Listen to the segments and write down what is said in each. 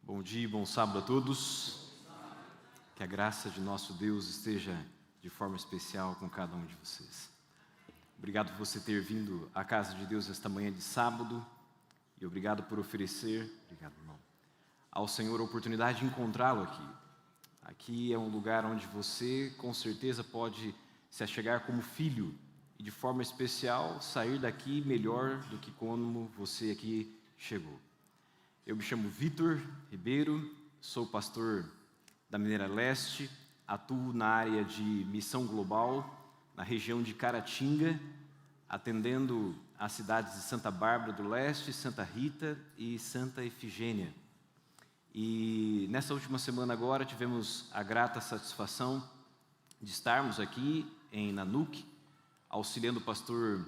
Bom dia e bom sábado a todos. Que a graça de nosso Deus esteja de forma especial com cada um de vocês. Obrigado por você ter vindo à casa de Deus esta manhã de sábado e obrigado por oferecer, irmão, ao Senhor a oportunidade de encontrá-lo aqui. Aqui é um lugar onde você com certeza pode se achegar como filho e de forma especial sair daqui melhor do que como você aqui chegou. Eu me chamo Vitor Ribeiro, sou pastor da Mineira Leste, atuo na área de missão global, na região de Caratinga, atendendo as cidades de Santa Bárbara do Leste, Santa Rita e Santa Efigênia. E nessa última semana agora tivemos a grata satisfação de estarmos aqui em Nanuque, auxiliando o pastor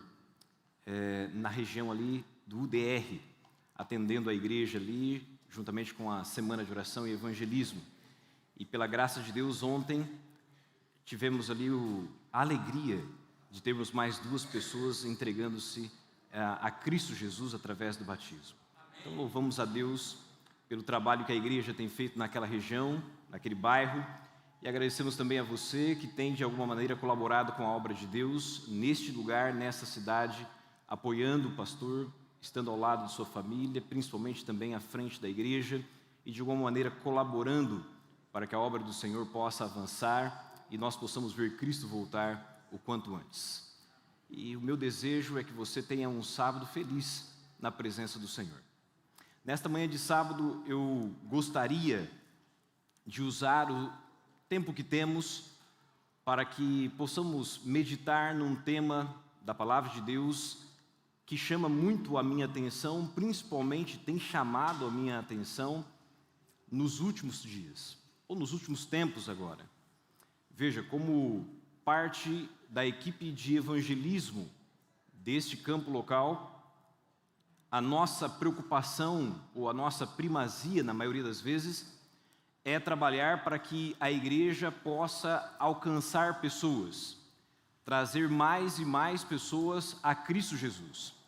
na região ali do UDR, atendendo a igreja ali, juntamente com a Semana de Oração e Evangelismo. E pela graça de Deus, ontem tivemos ali a alegria de termos mais 2 pessoas entregando-se a Cristo Jesus através do batismo. Então louvamos a Deus pelo trabalho que a igreja tem feito naquela região, naquele bairro, e agradecemos também a você que tem de alguma maneira colaborado com a obra de Deus neste lugar, nessa cidade, apoiando o pastor, estando ao lado de sua família, principalmente também à frente da igreja e de alguma maneira colaborando para que a obra do Senhor possa avançar e nós possamos ver Cristo voltar o quanto antes. E o meu desejo é que você tenha um sábado feliz na presença do Senhor. Nesta manhã de sábado eu gostaria de usar o tempo que temos para que possamos meditar num tema da Palavra de Deus que chama muito a minha atenção, principalmente tem chamado a minha atenção nos últimos dias, ou nos últimos tempos agora. Veja, como parte da equipe de evangelismo deste campo local, a nossa preocupação, ou a nossa primazia, na maioria das vezes, é trabalhar para que a igreja possa alcançar pessoas, trazer mais e mais pessoas a Cristo Jesus.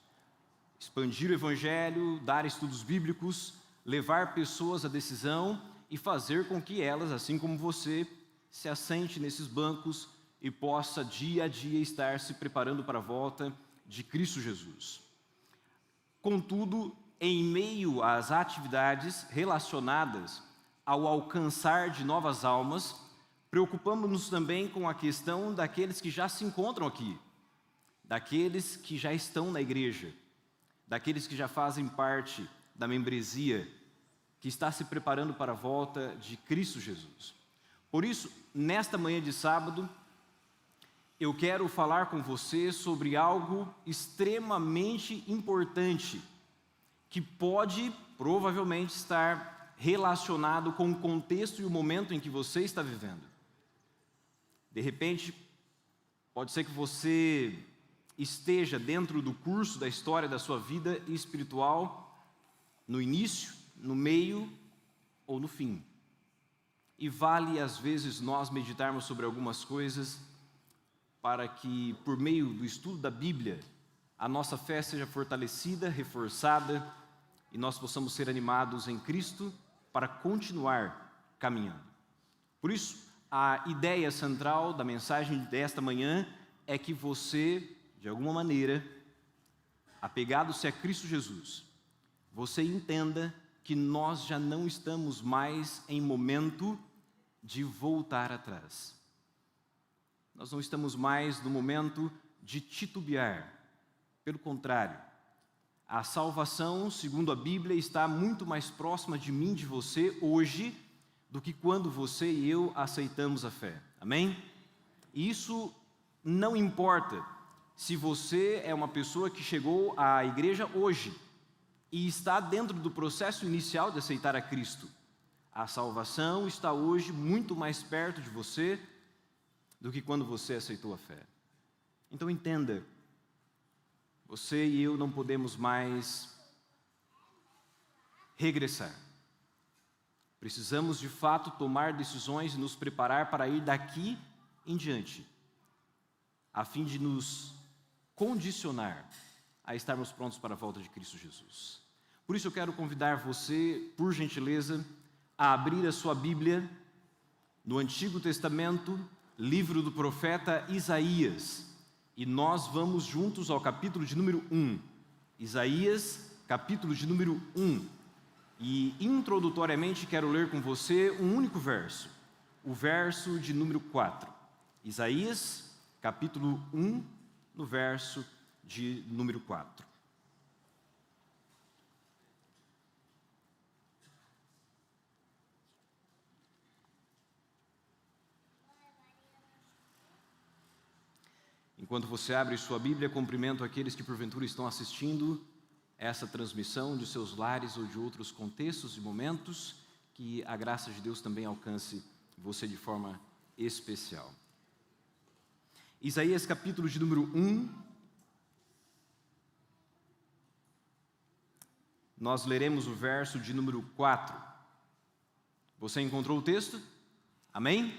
Expandir o Evangelho, dar estudos bíblicos, levar pessoas à decisão e fazer com que elas, assim como você, se assente nesses bancos e possa dia a dia estar se preparando para a volta de Cristo Jesus. Contudo, em meio às atividades relacionadas ao alcançar de novas almas, preocupamos-nos também com a questão daqueles que já se encontram aqui, daqueles que já estão na igreja, daqueles que já fazem parte da membresia, que está se preparando para a volta de Cristo Jesus. Por isso, nesta manhã de sábado, eu quero falar com você sobre algo extremamente importante, que pode, provavelmente, estar relacionado com o contexto e o momento em que você está vivendo. De repente, pode ser que você esteja dentro do curso da história da sua vida espiritual, no início, no meio ou no fim. E vale, às vezes, nós meditarmos sobre algumas coisas para que, por meio do estudo da Bíblia, a nossa fé seja fortalecida, reforçada e nós possamos ser animados em Cristo para continuar caminhando. Por isso, a ideia central da mensagem desta manhã é que você, de alguma maneira, apegado-se a Cristo Jesus, você entenda que nós já não estamos mais em momento de voltar atrás. Nós não estamos mais no momento de titubear. Pelo contrário, a salvação, segundo a Bíblia, está muito mais próxima de mim, de você, hoje, do que quando você e eu aceitamos a fé. Amém? E isso não importa se você é uma pessoa que chegou à igreja hoje e está dentro do processo inicial de aceitar a Cristo. A salvação está hoje muito mais perto de você do que quando você aceitou a fé. Então entenda, você e eu não podemos mais regressar. Precisamos de fato tomar decisões e nos preparar para ir daqui em diante, a fim de nos condicionar a estarmos prontos para a volta de Cristo Jesus. Por isso eu quero convidar você, por gentileza, a abrir a sua Bíblia no Antigo Testamento, livro do profeta Isaías. E nós vamos juntos ao capítulo de número 1. Isaías, capítulo de número 1. E introdutoriamente quero ler com você um único verso, o verso de número 4. Isaías, capítulo 1, no verso de número 4. Enquanto você abre sua Bíblia, cumprimento aqueles que porventura estão assistindo essa transmissão de seus lares ou de outros contextos e momentos, que a graça de Deus também alcance você de forma especial. Isaías capítulo de número 1, nós leremos o verso de número 4. Você encontrou o texto? Amém?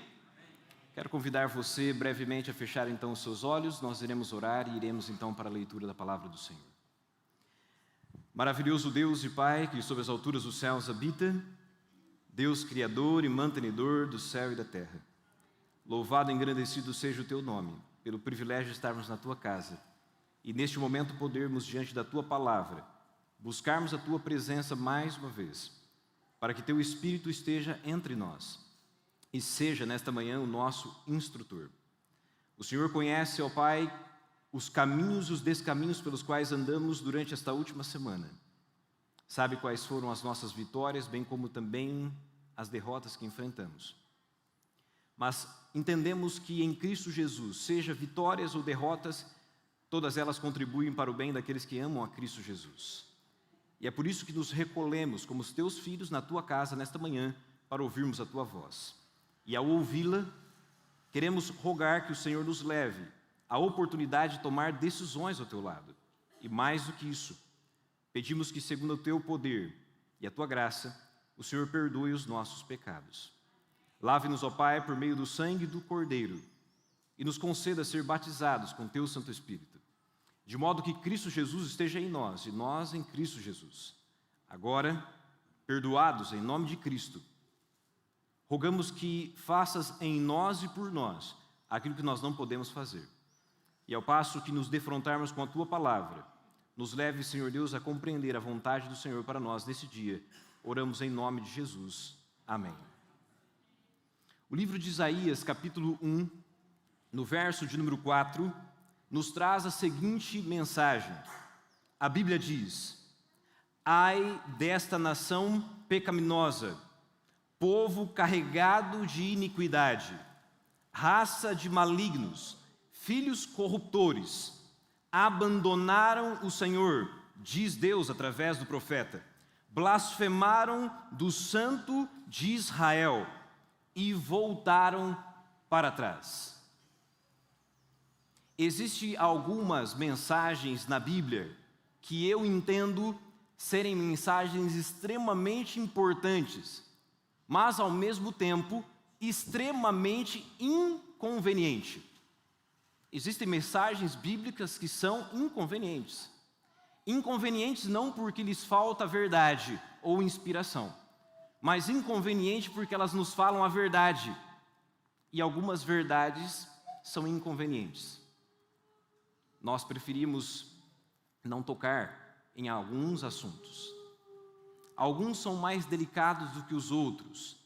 Quero convidar você brevemente a fechar então os seus olhos, nós iremos orar e iremos então para a leitura da palavra do Senhor. Maravilhoso Deus e Pai, que sobre as alturas dos céus habita, Deus Criador e mantenedor do céu e da terra. Louvado e engrandecido seja o Teu nome, pelo privilégio de estarmos na Tua casa e neste momento podermos, diante da Tua palavra, buscarmos a Tua presença mais uma vez, para que Teu Espírito esteja entre nós e seja nesta manhã o nosso instrutor. O Senhor conhece, ó Pai, os caminhos e os descaminhos pelos quais andamos durante esta última semana. Sabe quais foram as nossas vitórias, bem como também as derrotas que enfrentamos. Mas entendemos que em Cristo Jesus, seja vitórias ou derrotas, todas elas contribuem para o bem daqueles que amam a Cristo Jesus. E é por isso que nos recolhemos como os Teus filhos na Tua casa nesta manhã, para ouvirmos a Tua voz. E ao ouvi-la, queremos rogar que o Senhor nos leve à oportunidade de tomar decisões ao Teu lado. E mais do que isso, pedimos que, segundo o Teu poder e a Tua graça, o Senhor perdoe os nossos pecados. Lave-nos, ó Pai, por meio do sangue do Cordeiro, e nos conceda ser batizados com Teu Santo Espírito, de modo que Cristo Jesus esteja em nós, e nós em Cristo Jesus. Agora, perdoados em nome de Cristo, rogamos que faças em nós e por nós aquilo que nós não podemos fazer. E ao passo que nos defrontarmos com a Tua palavra, nos leve, Senhor Deus, a compreender a vontade do Senhor para nós nesse dia. Oramos em nome de Jesus. Amém. O livro de Isaías, capítulo 1, no verso de número 4, nos traz a seguinte mensagem. A Bíblia diz: Ai desta nação pecaminosa, povo carregado de iniquidade, raça de malignos, filhos corruptores, abandonaram o Senhor, diz Deus através do profeta, blasfemaram do Santo de Israel e voltaram para trás. Existem algumas mensagens na Bíblia que eu entendo serem mensagens extremamente importantes, mas ao mesmo tempo extremamente inconvenientes. Existem mensagens bíblicas que são inconvenientes. Inconvenientes não porque lhes falta verdade ou inspiração, mas inconvenientes porque elas nos falam a verdade. E algumas verdades são inconvenientes. Nós preferimos não tocar em alguns assuntos. Alguns são mais delicados do que os outros.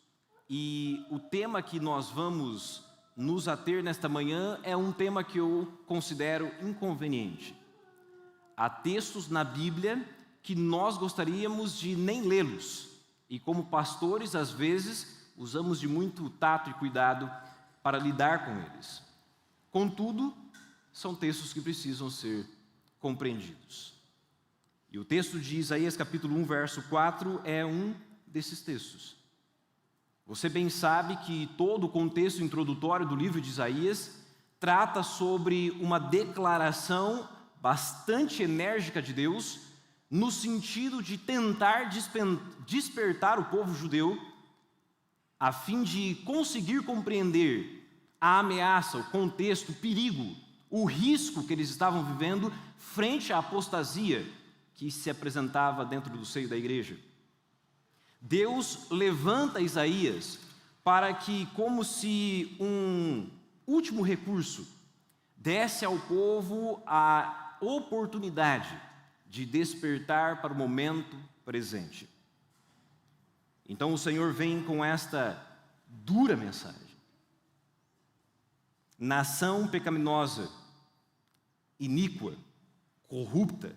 E o tema que nós vamos nos ater nesta manhã é um tema que eu considero inconveniente. Há textos na Bíblia que nós gostaríamos de nem lê-los. E como pastores, às vezes, usamos de muito tato e cuidado para lidar com eles. Contudo, são textos que precisam ser compreendidos. E o texto de Isaías capítulo 1, verso 4 é um desses textos. Você bem sabe que todo o contexto introdutório do livro de Isaías trata sobre uma declaração bastante enérgica de Deus, no sentido de tentar despertar o povo judeu, a fim de conseguir compreender a ameaça, o contexto, o perigo, o risco que eles estavam vivendo frente à apostasia que se apresentava dentro do seio da igreja. Deus levanta Isaías para que, como se um último recurso, desse ao povo a oportunidade de despertar para o momento presente. Então o Senhor vem com esta dura mensagem: nação pecaminosa, iníqua, corrupta.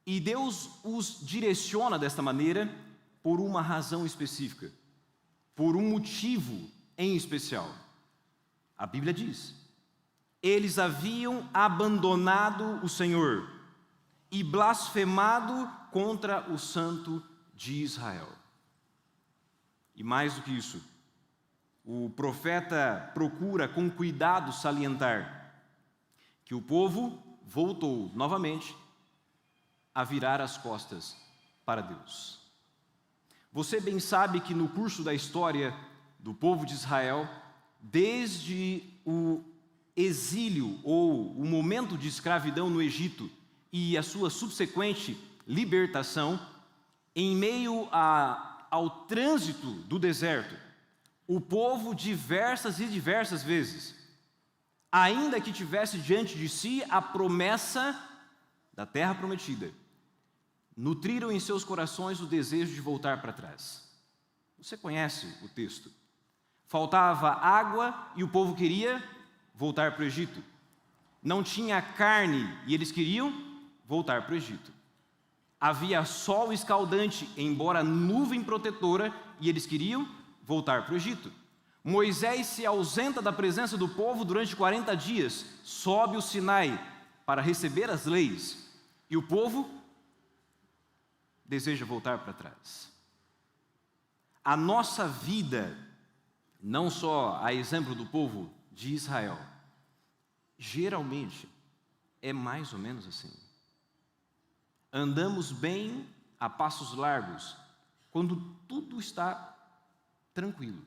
E Deus os direciona desta maneira por uma razão específica, por um motivo em especial. A Bíblia diz: eles haviam abandonado o Senhor e blasfemado contra o Santo de Israel. E mais do que isso, o profeta procura com cuidado salientar que o povo voltou novamente a virar as costas para Deus. Você bem sabe que no curso da história do povo de Israel, desde o exílio ou o momento de escravidão no Egito e a sua subsequente libertação, em meio ao trânsito do deserto, o povo diversas vezes, ainda que tivesse diante de si a promessa da terra prometida, nutriram em seus corações o desejo de voltar para trás. Você conhece o texto. Faltava água e o povo queria voltar para o Egito. Não tinha carne e eles queriam voltar para o Egito. Havia sol escaldante, embora nuvem protetora, e eles queriam voltar para o Egito. Moisés se ausenta da presença do povo durante 40 dias, sobe o Sinai para receber as leis, e o povo deseja voltar para trás. A nossa vida, não só a exemplo do povo de Israel, geralmente é mais ou menos assim. Andamos bem a passos largos quando tudo está tranquilo.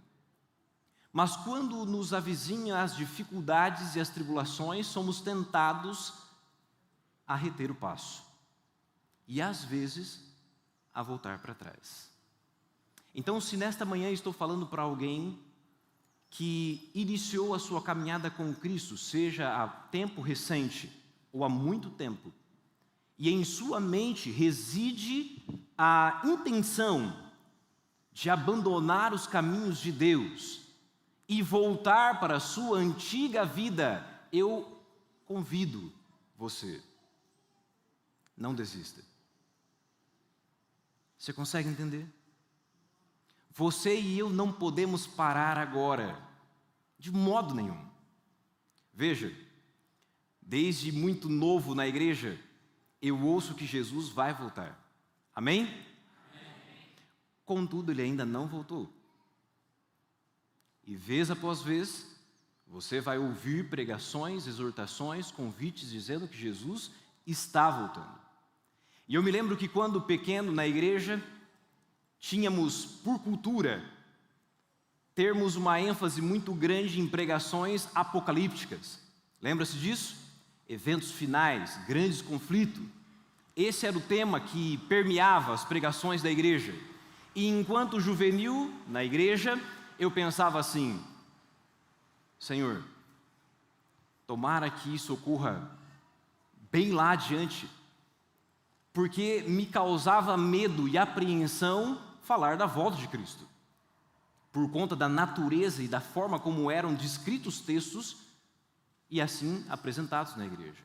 Mas quando nos avizinham as dificuldades e as tribulações, somos tentados a reter o passo e às vezes a voltar para trás. Então, se nesta manhã estou falando para alguém que iniciou a sua caminhada com Cristo, seja há tempo recente ou há muito tempo, e em sua mente reside a intenção de abandonar os caminhos de Deus e voltar para a sua antiga vida, eu convido você, não desista. Você consegue entender? Você e eu não podemos parar agora, de modo nenhum. Veja, desde muito novo na igreja, eu ouço que Jesus vai voltar. Amém? Amém. Contudo, ele ainda não voltou. E vez após vez, você vai ouvir pregações, exortações, convites dizendo que Jesus está voltando. E eu me lembro que quando pequeno na igreja, tínhamos por cultura termos uma ênfase muito grande em pregações apocalípticas. Lembra-se disso? Eventos finais, grandes conflitos. Esse era o tema que permeava as pregações da igreja. E enquanto juvenil na igreja, eu pensava assim: Senhor, tomara que isso ocorra bem lá adiante, porque me causava medo e apreensão falar da volta de Cristo, por conta da natureza e da forma como eram descritos os textos e assim apresentados na igreja.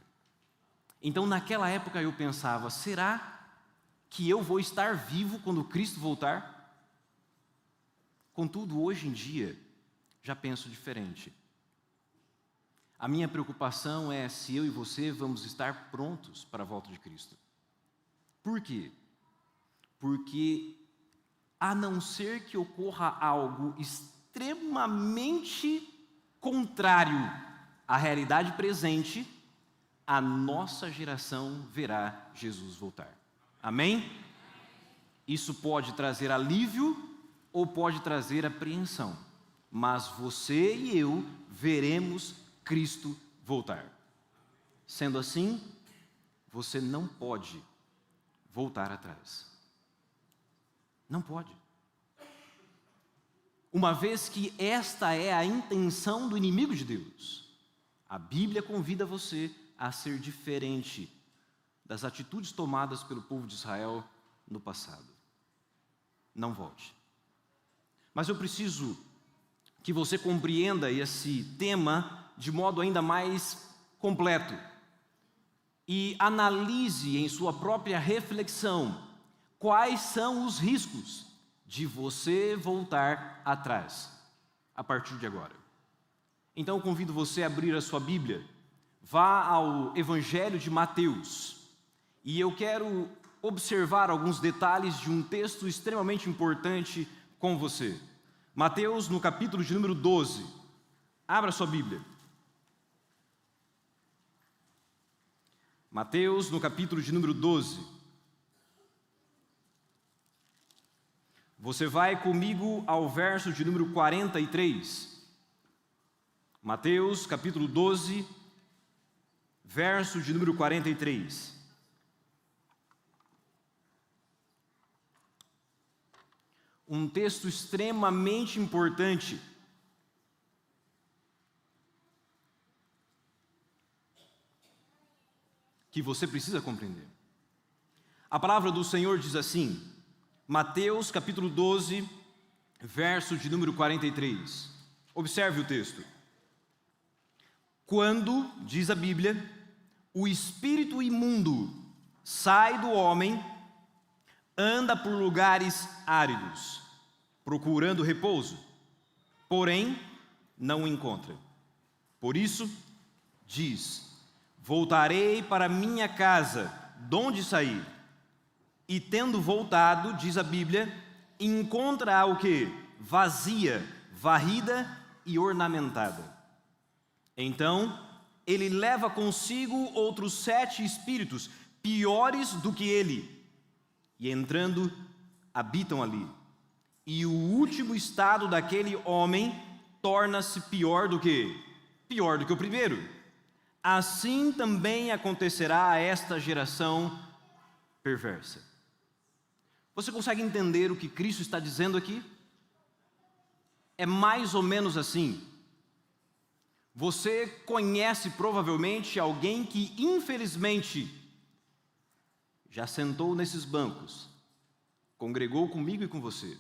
Então, naquela época eu pensava: será que eu vou estar vivo quando Cristo voltar? Contudo, hoje em dia, já penso diferente. A minha preocupação é se eu e você vamos estar prontos para a volta de Cristo. Por quê? Porque, a não ser que ocorra algo extremamente contrário à realidade presente, a nossa geração verá Jesus voltar. Amém? Isso pode trazer alívio ou pode trazer apreensão, mas você e eu veremos Cristo voltar. Sendo assim, você não pode voltar atrás. Não pode. Uma vez que esta é a intenção do inimigo de Deus, a Bíblia convida você a ser diferente das atitudes tomadas pelo povo de Israel no passado. Não volte. Mas eu preciso que você compreenda esse tema de modo ainda mais completo e analise em sua própria reflexão quais são os riscos de você voltar atrás a partir de agora. Então eu convido você a abrir a sua Bíblia, vá ao Evangelho de Mateus, e eu quero observar alguns detalhes de um texto extremamente importante com você. Mateus, no capítulo de número 12. Abra sua Bíblia. Mateus, no capítulo de número 12. Você vai comigo ao verso de número 43. Mateus, capítulo 12, verso de número 43. Um texto extremamente importante. Que você precisa compreender. A palavra do Senhor diz assim, Mateus capítulo 12, verso de número 43. Observe o texto. Quando, diz a Bíblia, o espírito imundo sai do homem, anda por lugares áridos, procurando repouso, porém não o encontra. Por isso, diz, voltarei para minha casa, donde saí. E tendo voltado, diz a Bíblia, encontra-a o quê? Vazia, varrida e ornamentada. Então, ele leva consigo outros 7 espíritos, piores do que ele, e entrando, habitam ali. E o último estado daquele homem torna-se pior do que? Pior do que o primeiro. Assim também acontecerá a esta geração perversa. Você consegue entender o que Cristo está dizendo aqui? É mais ou menos assim. Você conhece provavelmente alguém que, infelizmente, já sentou nesses bancos, congregou comigo e com você,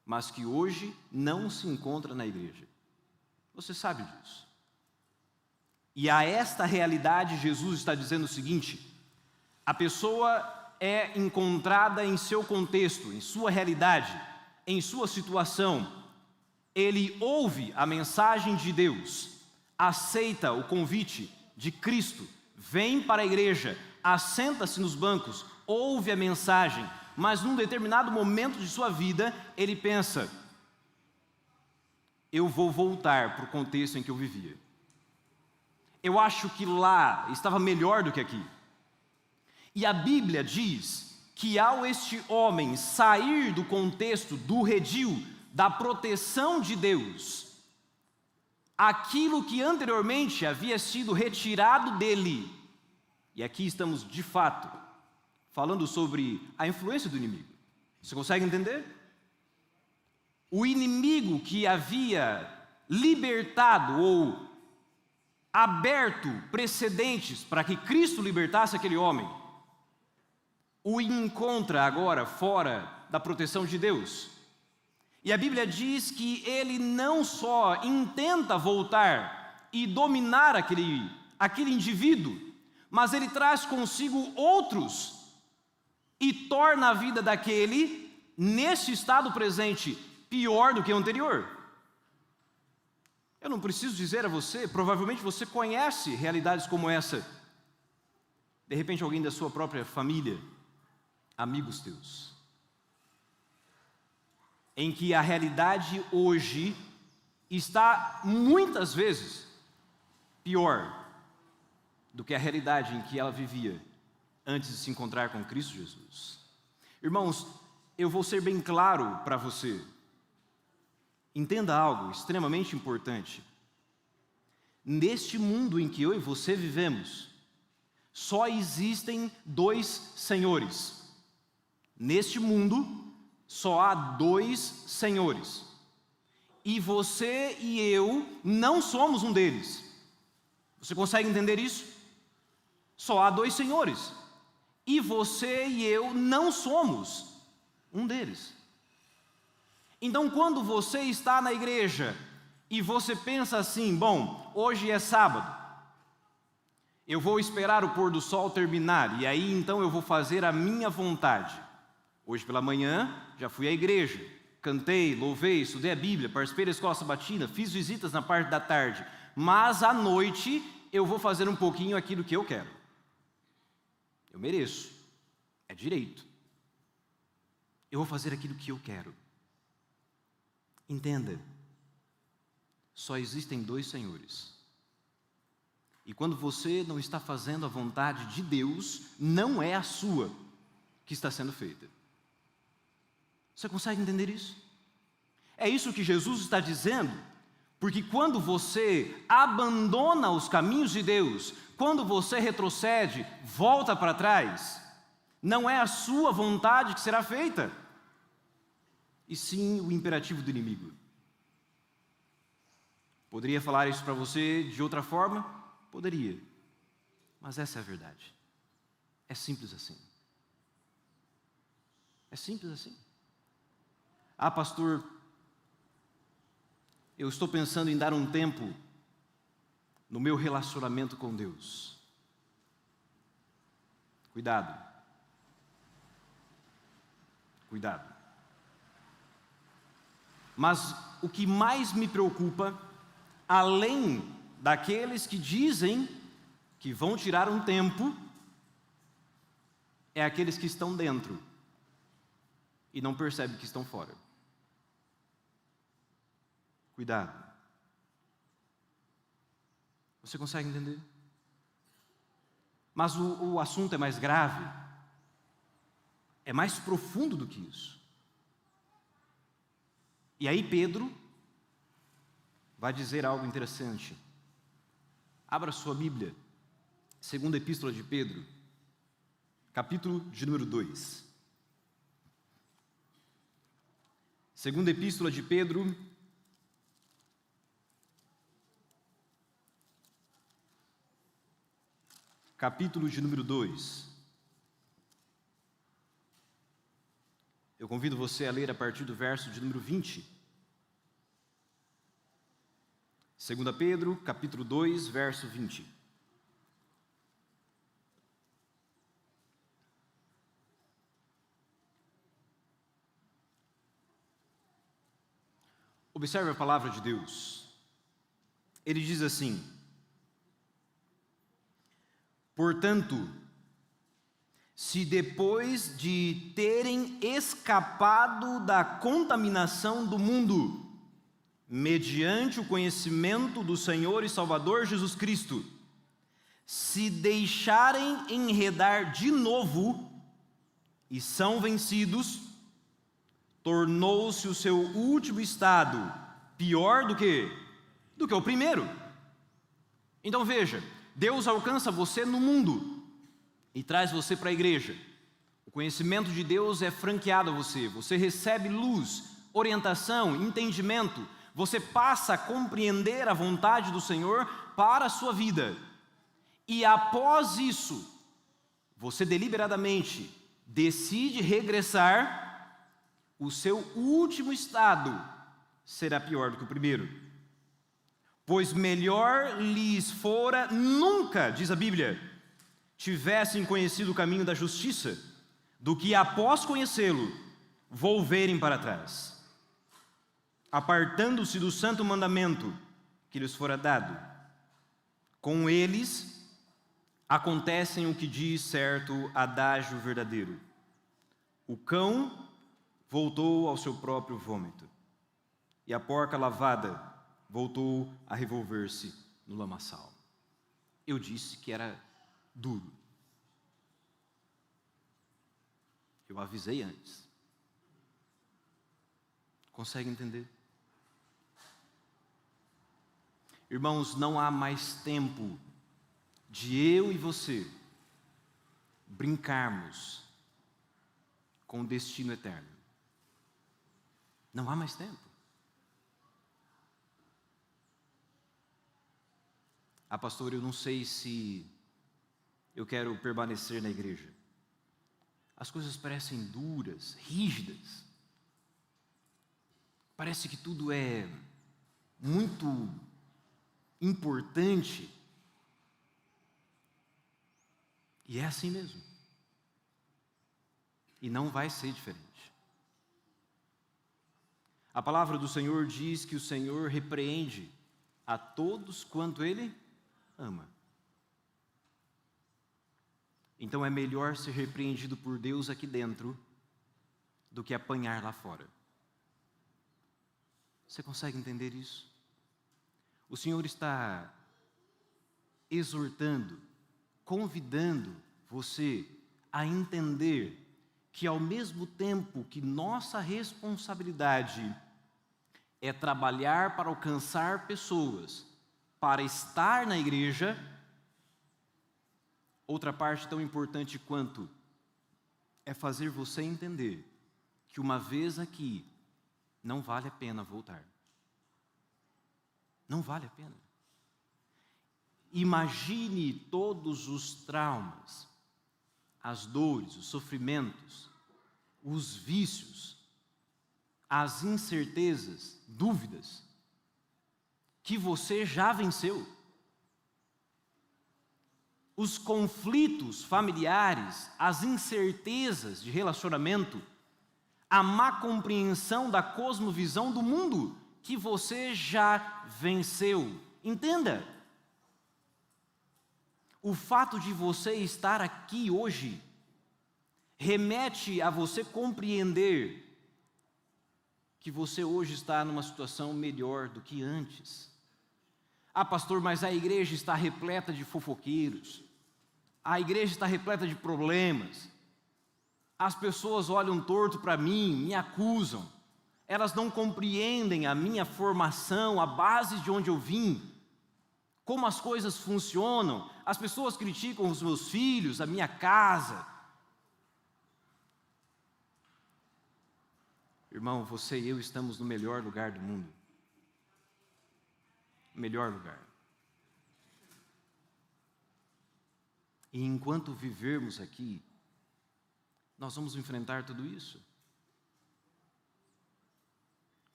mas que hoje não se encontra na igreja. Você sabe disso. E a esta realidade Jesus está dizendo o seguinte: a pessoa é encontrada em seu contexto, em sua realidade, em sua situação. Ele ouve a mensagem de Deus, aceita o convite de Cristo, vem para a igreja, assenta-se nos bancos, ouve a mensagem, mas num determinado momento de sua vida, ele pensa, eu vou voltar para o contexto em que eu vivia. Eu acho que lá estava melhor do que aqui. E a Bíblia diz que ao este homem sair do contexto, do redil, da proteção de Deus, aquilo que anteriormente havia sido retirado dele, e aqui estamos de fato falando sobre a influência do inimigo. Você consegue entender? O inimigo que havia libertado ou aberto precedentes para que Cristo libertasse aquele homem, o encontra agora fora da proteção de Deus. E a Bíblia diz que ele não só intenta voltar e dominar aquele indivíduo, mas ele traz consigo outros e torna a vida daquele, nesse estado presente, pior do que o anterior. Eu não preciso dizer a você, provavelmente você conhece realidades como essa. De repente alguém da sua própria família, amigos teus, em que a realidade hoje está muitas vezes pior do que a realidade em que ela vivia antes de se encontrar com Cristo Jesus. Irmãos, eu vou ser bem claro para você. Entenda algo extremamente importante. Neste mundo em que eu e você vivemos, só existem 2 senhores. Neste mundo, só há dois senhores. E você e eu não somos um deles. Você consegue entender isso? Só há dois senhores. E você e eu não somos um deles. Então, quando você está na igreja e você pensa assim, bom, hoje é sábado, eu vou esperar o pôr do sol terminar, e aí então eu vou fazer a minha vontade. Hoje pela manhã já fui à igreja, cantei, louvei, estudei a Bíblia, participei da escola sabatina, fiz visitas na parte da tarde, mas à noite eu vou fazer um pouquinho aquilo que eu quero. Eu mereço, é direito. Eu vou fazer aquilo que eu quero. Entenda, só existem dois senhores. E quando você não está fazendo a vontade de Deus, não é a sua que está sendo feita. Você consegue entender isso? É isso que Jesus está dizendo, porque quando você abandona os caminhos de Deus, quando você retrocede, volta para trás, não é a sua vontade que será feita, e sim o imperativo do inimigo. Poderia falar isso para você de outra forma? Poderia, mas essa é a verdade. É simples assim. É simples assim. Ah, pastor, eu estou pensando em dar um tempo no meu relacionamento com Deus. Cuidado. Cuidado. Mas o que mais me preocupa, além daqueles que dizem que vão tirar um tempo, é aqueles que estão dentro e não percebem que estão fora. Cuidado. Você consegue entender? Mas o assunto é mais grave, é mais profundo do que isso. E aí Pedro vai dizer algo interessante. Abra sua Bíblia, segunda epístola de Pedro, capítulo de número 2. Segunda epístola de Pedro, capítulo de número 2. Eu convido você a ler a partir do verso de número 20. 2 Pedro, capítulo 2, verso 20. Observe a palavra de Deus. Ele diz assim: portanto, se depois de terem escapado da contaminação do mundo, mediante o conhecimento do Senhor e Salvador Jesus Cristo, se deixarem enredar de novo e são vencidos, tornou-se o seu último estado pior do que o primeiro. Então veja, Deus alcança você no mundo e traz você para a igreja. O conhecimento de Deus é franqueado a você. Você recebe luz, orientação, entendimento. Você passa a compreender a vontade do Senhor para a sua vida. E após isso, você deliberadamente decide regressar, o seu último estado será pior do que o primeiro. Pois melhor lhes fora nunca, diz a Bíblia, tivessem conhecido o caminho da justiça, do que após conhecê-lo, volverem para trás, apartando-se do santo mandamento que lhes fora dado. Com eles acontecem o que diz certo adágio verdadeiro: o cão voltou ao seu próprio vômito, e a porca lavada voltou a revolver-se no lamaçal. Eu disse que era duro. Eu avisei antes. Consegue entender? Irmãos, não há mais tempo de eu e você brincarmos com o destino eterno. Não há mais tempo. Ah, pastor, eu não sei se eu quero permanecer na igreja. As coisas parecem duras, rígidas. Parece que tudo é muito importante. E é assim mesmo. E não vai ser diferente. A palavra do Senhor diz que o Senhor repreende a todos quanto Ele ama. Então é melhor ser repreendido por Deus aqui dentro do que apanhar lá fora. Você consegue entender isso? O Senhor está exortando, convidando você a entender que ao mesmo tempo que nossa responsabilidade é trabalhar para alcançar pessoas, para estar na igreja, outra parte tão importante quanto é fazer você entender que uma vez aqui, não vale a pena voltar. Não vale a pena. Imagine todos os traumas, as dores, os sofrimentos, os vícios, as incertezas, dúvidas, que você já venceu. Os conflitos familiares, as incertezas de relacionamento, a má compreensão da cosmovisão do mundo que você já venceu. Entenda, o fato de você estar aqui hoje remete a você compreender que você hoje está numa situação melhor do que antes. Ah, pastor, mas a igreja está repleta de fofoqueiros, a igreja está repleta de problemas. As pessoas olham torto para mim, me acusam. Elas não compreendem a minha formação, a base de onde eu vim, como as coisas funcionam. As pessoas criticam os meus filhos, a minha casa. Irmão, você e eu estamos no melhor lugar do mundo. Melhor lugar. E enquanto vivermos aqui, nós vamos enfrentar tudo isso.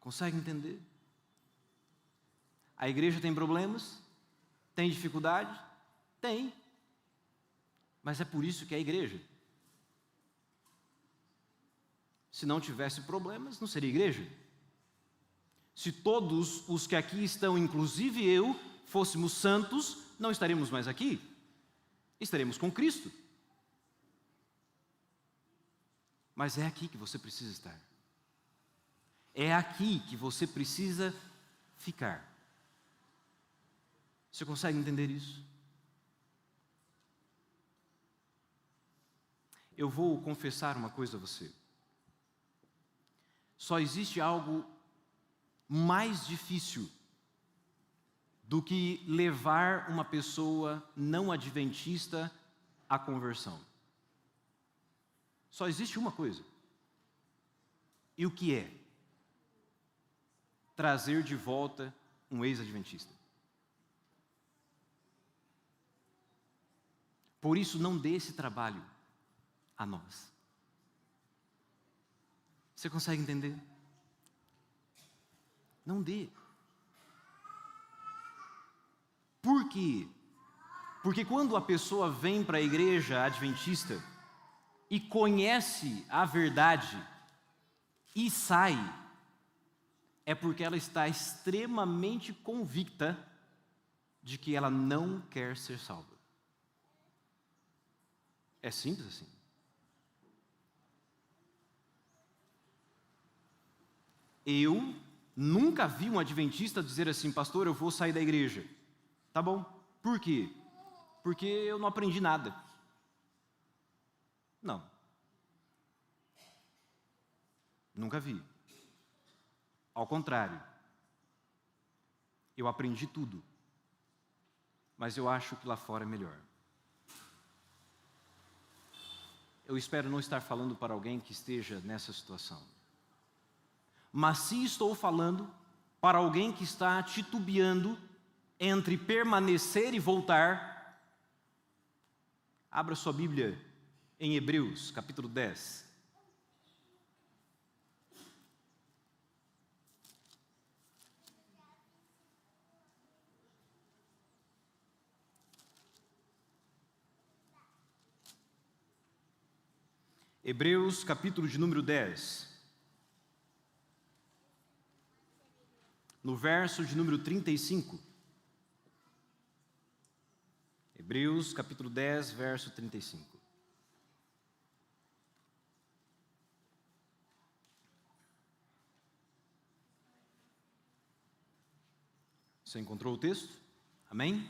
Consegue entender? A igreja tem problemas? Tem dificuldade? Tem. Mas é por isso que é a igreja. Se não tivesse problemas, não seria igreja. Se todos os que aqui estão, inclusive eu, fôssemos santos, não estaríamos mais aqui. Estaremos com Cristo. Mas é aqui que você precisa estar. É aqui que você precisa ficar. Você consegue entender isso? Eu vou confessar uma coisa a você. Só existe algo mais difícil do que levar uma pessoa não adventista à conversão. Só existe uma coisa. E o que é? Trazer de volta um ex-adventista. Por isso, não dê esse trabalho a nós. Você consegue entender? Não dê. Por quê? Porque quando a pessoa vem para a igreja adventista e conhece a verdade e sai, é porque ela está extremamente convicta de que ela não quer ser salva. É simples assim. Eu nunca vi um adventista dizer assim: pastor, eu vou sair da igreja. Tá bom. Por quê? Porque eu não aprendi nada. Não. Nunca vi. Ao contrário. Eu aprendi tudo. Mas eu acho que lá fora é melhor. Eu espero não estar falando para alguém que esteja nessa situação. Mas se estou falando para alguém que está titubeando entre permanecer e voltar, abra sua Bíblia em Hebreus, capítulo 10. Hebreus, capítulo de número 10. No verso de número 35. Hebreus, capítulo 10, verso 35. Você encontrou o texto? Amém?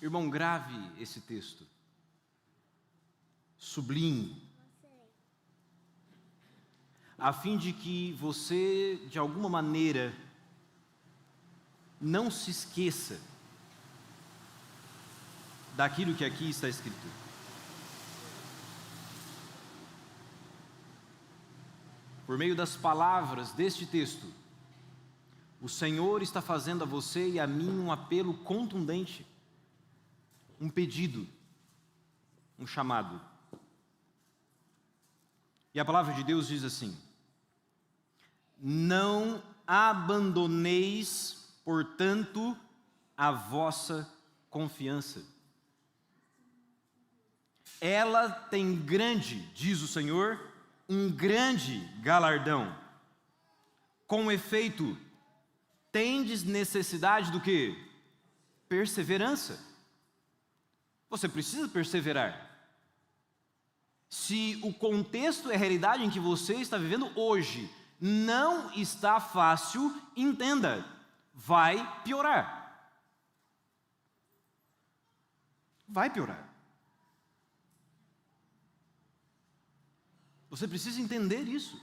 Irmão, grave esse texto. Sublinhe. A fim de que você, de alguma maneira, não se esqueça daquilo que aqui está escrito. Por meio das palavras deste texto, o Senhor está fazendo a você e a mim um apelo contundente, um pedido, um chamado. E a palavra de Deus diz assim: não abandoneis, portanto, a vossa confiança. Ela tem grande, diz o Senhor, um grande galardão. Com efeito, tendes necessidade do quê? Perseverança. Você precisa perseverar. Se o contexto e a realidade em que você está vivendo hoje não está fácil, entenda, vai piorar. Vai piorar. Você precisa entender isso.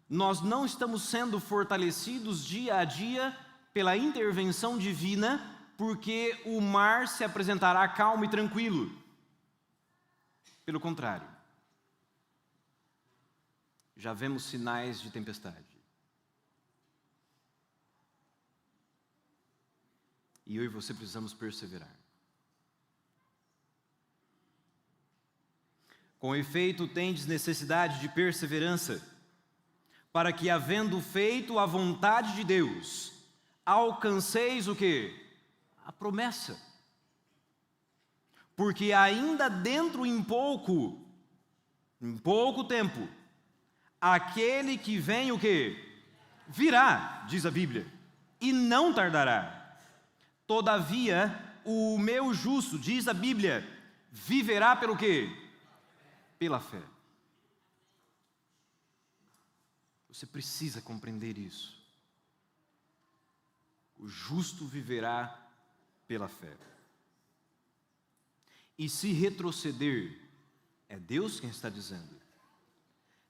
Nós não estamos sendo fortalecidos dia a dia pela intervenção divina, porque o mar se apresentará calmo e tranquilo. Pelo contrário, já vemos sinais de tempestade. E eu e você precisamos perseverar. Com efeito, tendes necessidade de perseverança, para que, havendo feito a vontade de Deus, alcanceis o quê? A promessa. Porque ainda dentro em pouco tempo, aquele que vem o quê? Virá, diz a Bíblia, e não tardará. Todavia, o meu justo, diz a Bíblia, viverá pelo quê? Pela fé. Você precisa compreender isso. O justo viverá pela fé. E se retroceder, é Deus quem está dizendo.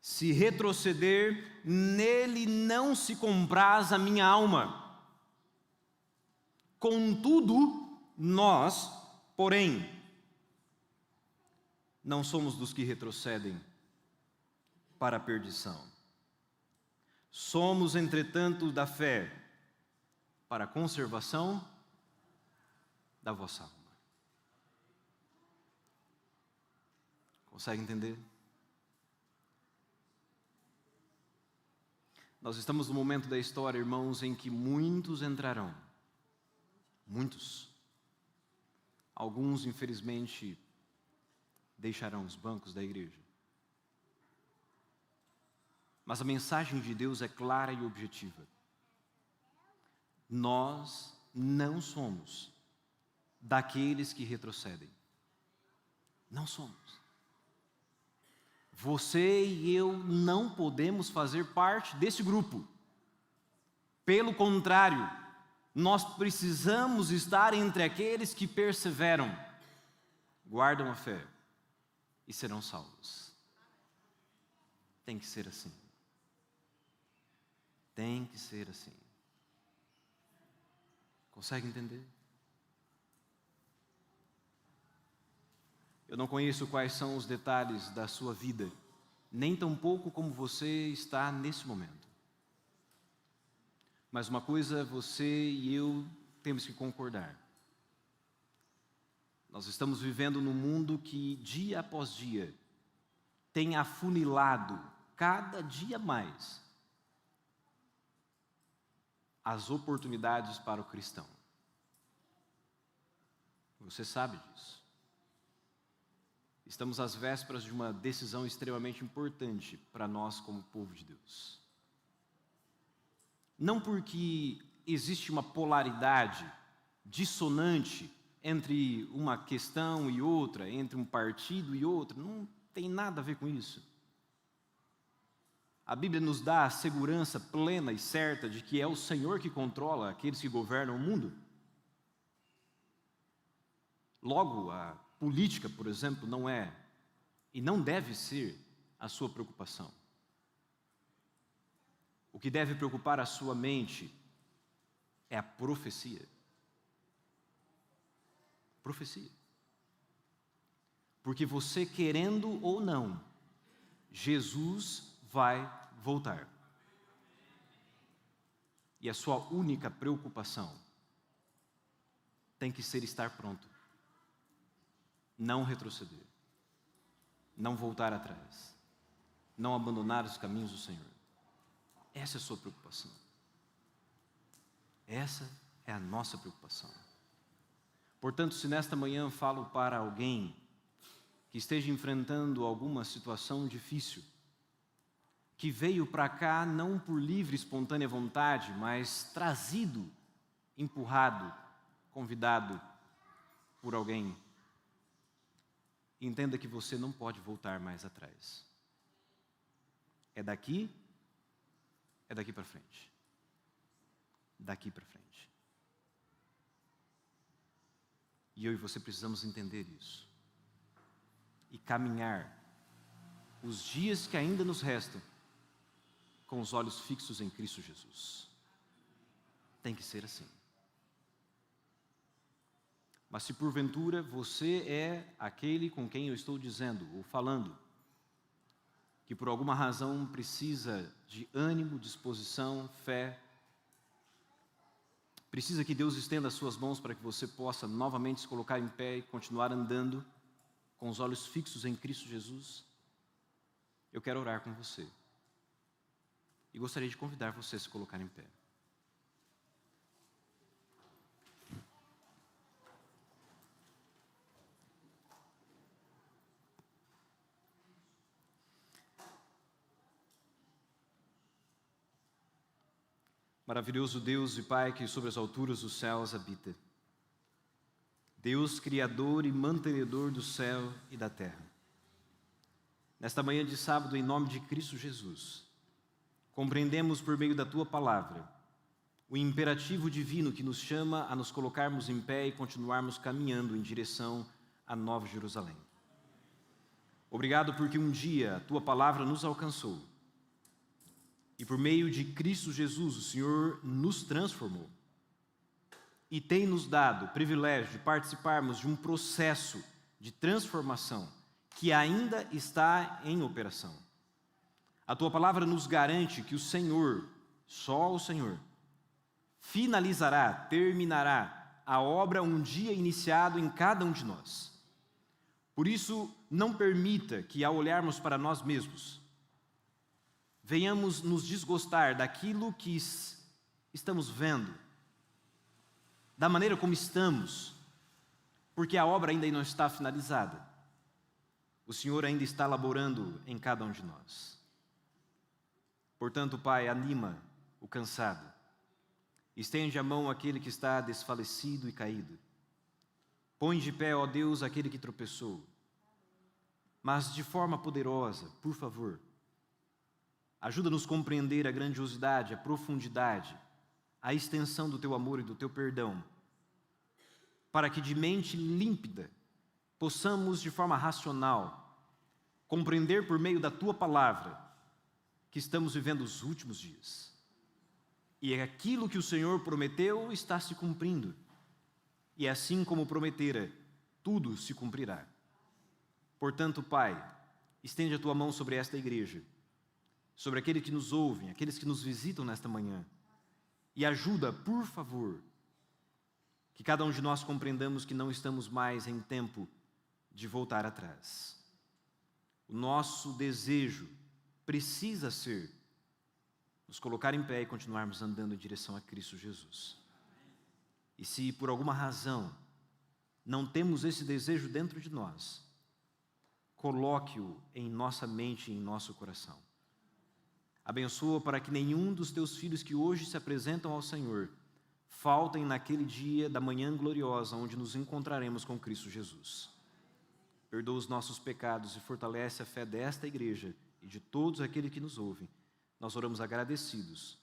Se retroceder, nele não se compraz a minha alma. Contudo, nós, porém, não somos dos que retrocedem para a perdição. Somos, entretanto, da fé para a conservação da vossa alma. Consegue entender? Nós estamos no momento da história, irmãos, em que muitos entrarão. Muitos. Alguns, infelizmente, deixarão os bancos da igreja. Mas a mensagem de Deus é clara e objetiva. Nós não somos daqueles que retrocedem. Não somos. Você e eu não podemos fazer parte desse grupo. Pelo contrário, nós precisamos estar entre aqueles que perseveram, guardam a fé e serão salvos. Tem que ser assim. Tem que ser assim. Consegue entender? Eu não conheço quais são os detalhes da sua vida nem tampouco como você está nesse momento. Mas uma coisa você e eu temos que concordar. Nós estamos vivendo num mundo que, dia após dia, tem afunilado cada dia mais as oportunidades para o cristão. Você sabe disso. Estamos às vésperas de uma decisão extremamente importante para nós como povo de Deus. Não porque existe uma polaridade dissonante entre uma questão e outra, entre um partido e outro, não tem nada a ver com isso. A Bíblia nos dá a segurança plena e certa de que é o Senhor que controla aqueles que governam o mundo. Logo, a política, por exemplo, não é e não deve ser a sua preocupação. O que deve preocupar a sua mente é a profecia. Profecia. Porque você querendo ou não, Jesus vai voltar. E a sua única preocupação tem que ser estar pronto. Não retroceder. Não voltar atrás. Não abandonar os caminhos do Senhor. Essa é a sua preocupação. Essa é a nossa preocupação. Portanto, se nesta manhã falo para alguém que esteja enfrentando alguma situação difícil, que veio para cá não por livre e espontânea vontade, mas trazido, empurrado, convidado por alguém, entenda que você não pode voltar mais atrás. É daqui para frente. Daqui para frente. E eu e você precisamos entender isso. E caminhar os dias que ainda nos restam com os olhos fixos em Cristo Jesus. Tem que ser assim. Mas se porventura você é aquele com quem eu estou dizendo ou falando, que por alguma razão precisa de ânimo, disposição, fé, precisa que Deus estenda as suas mãos para que você possa novamente se colocar em pé e continuar andando com os olhos fixos em Cristo Jesus, eu quero orar com você. E gostaria de convidar você a se colocar em pé. Maravilhoso Deus e Pai que sobre as alturas dos céus habita. Deus criador e mantenedor do céu e da terra. Nesta manhã de sábado, em nome de Cristo Jesus, compreendemos por meio da Tua palavra o imperativo divino que nos chama a nos colocarmos em pé e continuarmos caminhando em direção à Nova Jerusalém. Obrigado porque um dia a Tua palavra nos alcançou e por meio de Cristo Jesus o Senhor nos transformou e tem nos dado o privilégio de participarmos de um processo de transformação que ainda está em operação. A Tua palavra nos garante que o Senhor, só o Senhor, finalizará, terminará a obra um dia iniciado em cada um de nós. Por isso, não permita que ao olharmos para nós mesmos, venhamos nos desgostar daquilo que estamos vendo, da maneira como estamos, porque a obra ainda não está finalizada. O Senhor ainda está laborando em cada um de nós. Portanto, Pai, anima o cansado. Estende a mão àquele que está desfalecido e caído. Põe de pé, ó Deus, aquele que tropeçou. Mas de forma poderosa, por favor, ajuda-nos a compreender a grandiosidade, a profundidade, a extensão do Teu amor e do Teu perdão, para que de mente límpida possamos, de forma racional, compreender por meio da Tua palavra que estamos vivendo os últimos dias. E aquilo que o Senhor prometeu está se cumprindo. E assim como prometera, tudo se cumprirá. Portanto, Pai, Estende a tua mão sobre esta igreja, sobre aqueles que nos ouvem, aqueles que nos visitam nesta manhã. E ajuda, por favor, que cada um de nós compreendamos que não estamos mais em tempo de voltar atrás. O nosso desejo precisa ser nos colocar em pé e continuarmos andando em direção a Cristo Jesus. E se por alguma razão não temos esse desejo dentro de nós, coloque-o em nossa mente e em nosso coração. Abençoa para que nenhum dos teus filhos que hoje se apresentam ao Senhor faltem naquele dia da manhã gloriosa onde nos encontraremos com Cristo Jesus. Perdoa os nossos pecados e fortalece a fé desta igreja e de todos aqueles que nos ouvem. Nós oramos agradecidos